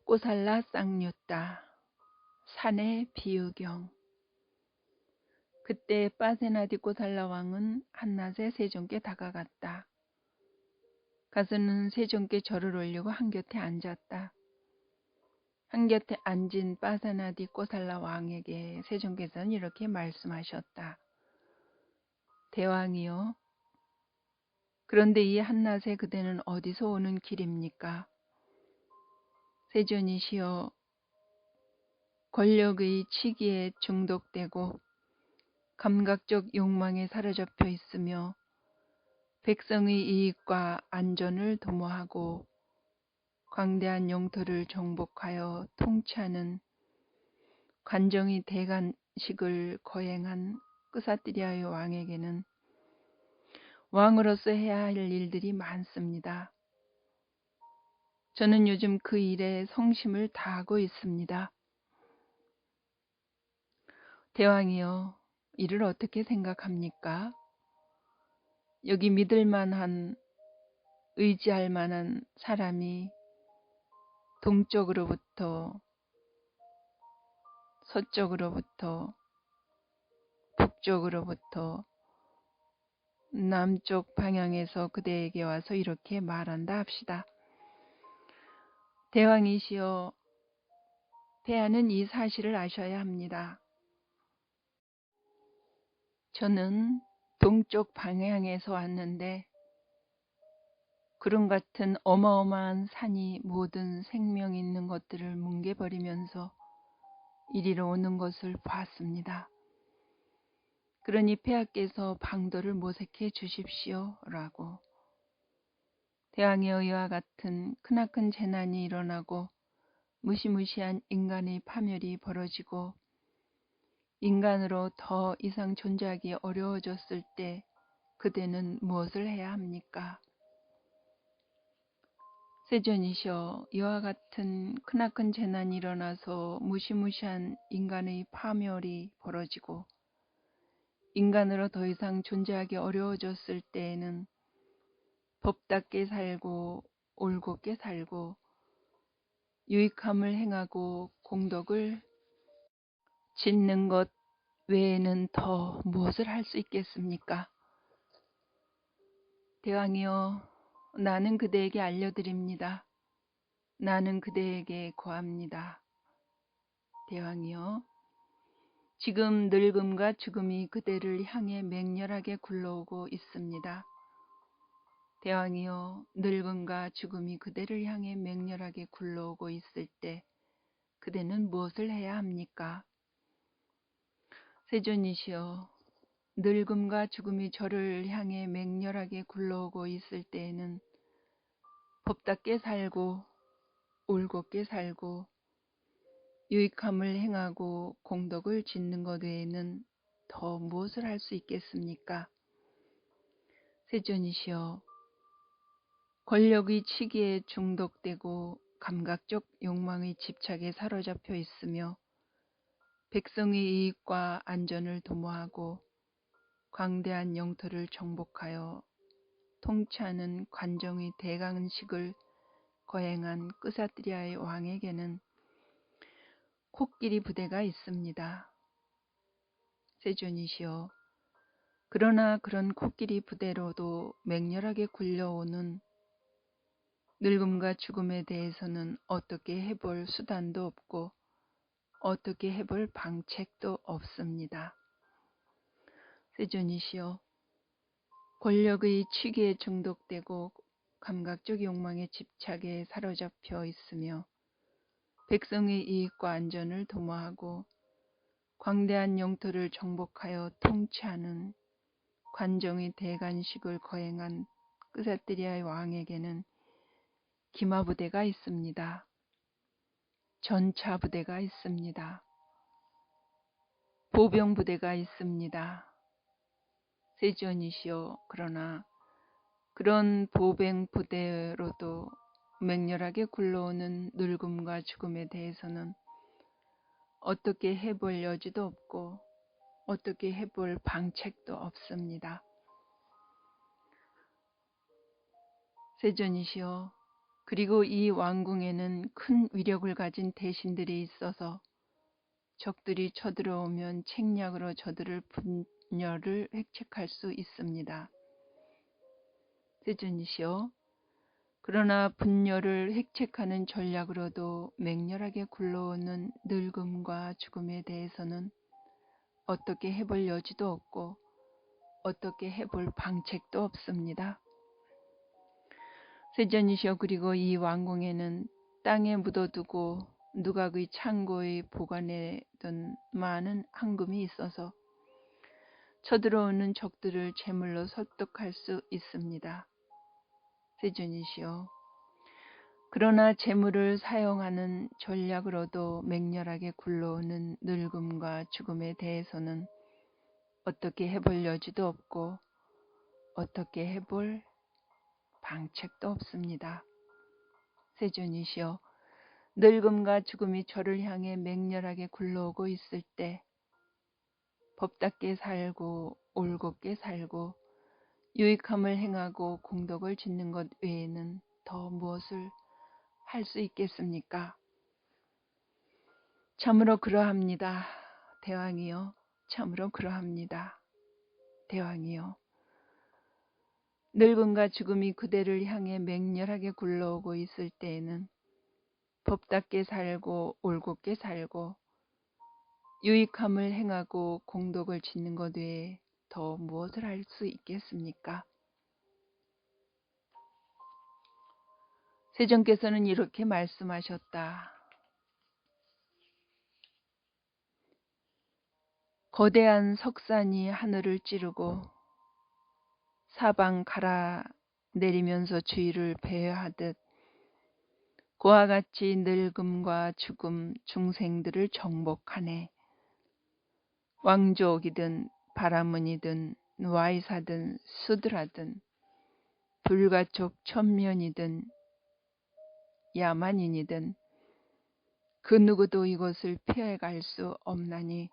꼬살라 쌍뉴따 산의 비유경. 그때 빠세나디 꼬살라 왕은 한낮에 세존께 다가갔다. 가서는 세존께 절을 올리고 한곁에 앉았다. 한곁에 앉은 빠세나디 꼬살라 왕에게 세존께서는 이렇게 말씀하셨다. 대왕이여, 그런데 이 한낮에 그대는 어디서 오는 길입니까? 세존이시여, 권력의 치기에 중독되고 감각적 욕망에 사로잡혀 있으며 백성의 이익과 안전을 도모하고 광대한 영토를 정복하여 통치하는 관정의 대간식을 거행한 끄사뜨리아의 왕에게는 왕으로서 해야 할 일들이 많습니다. 저는 요즘 그 일에 성심을 다하고 있습니다. 대왕이여, 이를 어떻게 생각합니까? 여기 믿을 만한, 의지할 만한 사람이 동쪽으로부터, 서쪽으로부터, 북쪽으로부터, 남쪽 방향에서 그대에게 와서 이렇게 말한다 합시다. 대왕이시여, 폐하는 이 사실을 아셔야 합니다. 저는 동쪽 방향에서 왔는데 구름 같은 어마어마한 산이 모든 생명 있는 것들을 뭉개버리면서 이리로 오는 것을 보았습니다. 그러니 폐하께서 방도를 모색해 주십시오 라고. 대왕이여, 이와 같은 크나큰 재난이 일어나고 무시무시한 인간의 파멸이 벌어지고 인간으로 더 이상 존재하기 어려워졌을 때 그대는 무엇을 해야 합니까? 세존이시여, 이와 같은 크나큰 재난이 일어나서 무시무시한 인간의 파멸이 벌어지고 인간으로 더 이상 존재하기 어려워졌을 때에는 법답게 살고 올곧게 살고 유익함을 행하고 공덕을 짓는 것 외에는 더 무엇을 할 수 있겠습니까? 대왕이여, 나는 그대에게 알려드립니다. 나는 그대에게 고합니다. 대왕이여, 지금 늙음과 죽음이 그대를 향해 맹렬하게 굴러오고 있습니다. 대왕이여, 늙음과 죽음이 그대를 향해 맹렬하게 굴러오고 있을 때 그대는 무엇을 해야 합니까? 세존이시여, 늙음과 죽음이 저를 향해 맹렬하게 굴러오고 있을 때에는 법답게 살고 올곧게 살고 유익함을 행하고 공덕을 짓는 것 외에는 더 무엇을 할 수 있겠습니까? 세존이시여, 권력의 치기에 중독되고 감각적 욕망의 집착에 사로잡혀 있으며 백성의 이익과 안전을 도모하고 광대한 영토를 정복하여 통치하는 관정의 대간식을 거행한 끄사뜨리아의 왕에게는 코끼리 부대가 있습니다. 세존이시여, 그러나 그런 코끼리 부대로도 맹렬하게 굴려오는 늙음과 죽음에 대해서는 어떻게 해볼 수단도 없고 어떻게 해볼 방책도 없습니다. 세존이시여, 권력의 치기에 중독되고 감각적 욕망의 집착에 사로잡혀 있으며 백성의 이익과 안전을 도모하고 광대한 영토를 정복하여 통치하는 관정의 대간식을 거행한 끄사뜨리아의 왕에게는 기마부대가 있습니다. 전차부대가 있습니다. 보병부대가 있습니다. 세존이시여, 그러나 그런 보병부대로도 맹렬하게 굴러오는 늙음과 죽음에 대해서는 어떻게 해볼 여지도 없고 어떻게 해볼 방책도 없습니다. 세존이시여, 그리고 이 왕궁에는 큰 위력을 가진 대신들이 있어서 적들이 쳐들어오면 책략으로 저들을 분열을 획책할 수 있습니다. 세존이시여, 그러나 분열을 획책하는 전략으로도 맹렬하게 굴러오는 늙음과 죽음에 대해서는 어떻게 해볼 여지도 없고 어떻게 해볼 방책도 없습니다. 세존이시여, 그리고 이 왕궁에는 땅에 묻어두고 누각의 창고에 보관해둔 많은 황금이 있어서 쳐들어오는 적들을 제물로 설득할 수 있습니다. 세존이시여, 그러나 제물을 사용하는 전략으로도 맹렬하게 굴러오는 늙음과 죽음에 대해서는 어떻게 해볼 여지도 없고 어떻게 해볼 방책도 없습니다. 세존이시여, 늙음과 죽음이 저를 향해 맹렬하게 굴러오고 있을 때 법답게 살고 올곧게 살고 유익함을 행하고 공덕을 짓는 것 외에는 더 무엇을 할 수 있겠습니까? 참으로 그러합니다. 대왕이여, 참으로 그러합니다. 대왕이여, 늙음과 죽음이 그대를 향해 맹렬하게 굴러오고 있을 때에는 법답게 살고 올곧게 살고 유익함을 행하고 공덕을 짓는 것 외에 더 무엇을 할 수 있겠습니까? 세존께서는 이렇게 말씀하셨다. 거대한 석산이 하늘을 찌르고 사방 갈아 내리면서 주위를 배회하듯 그와 같이 늙음과 죽음 중생들을 정복하네. 왕족이든 바라문이든 와이사든 수드라든 불가촉 천면이든 야만인이든 그 누구도 이것을 피해갈 수 없나니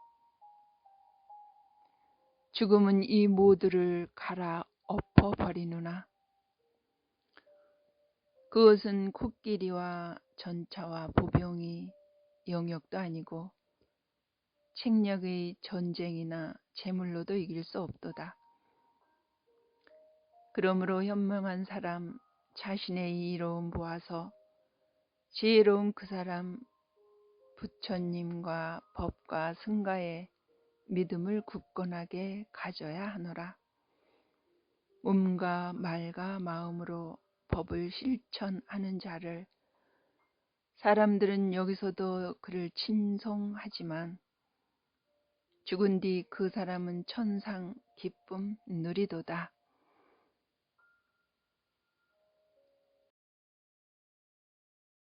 죽음은 이 모두를 갈아 엎어버리누나. 그것은 코끼리와 전차와 보병이 영역도 아니고 책략의 전쟁이나 제물로도 이길 수 없도다. 그러므로 현명한 사람 자신의 이로움 보아서 지혜로운 그 사람 부처님과 법과 승가에 믿음을 굳건하게 가져야 하노라. 몸과 말과 마음으로 법을 실천하는 자를 사람들은 여기서도 그를 칭송하지만 죽은 뒤 그 사람은 천상 기쁨 누리도다.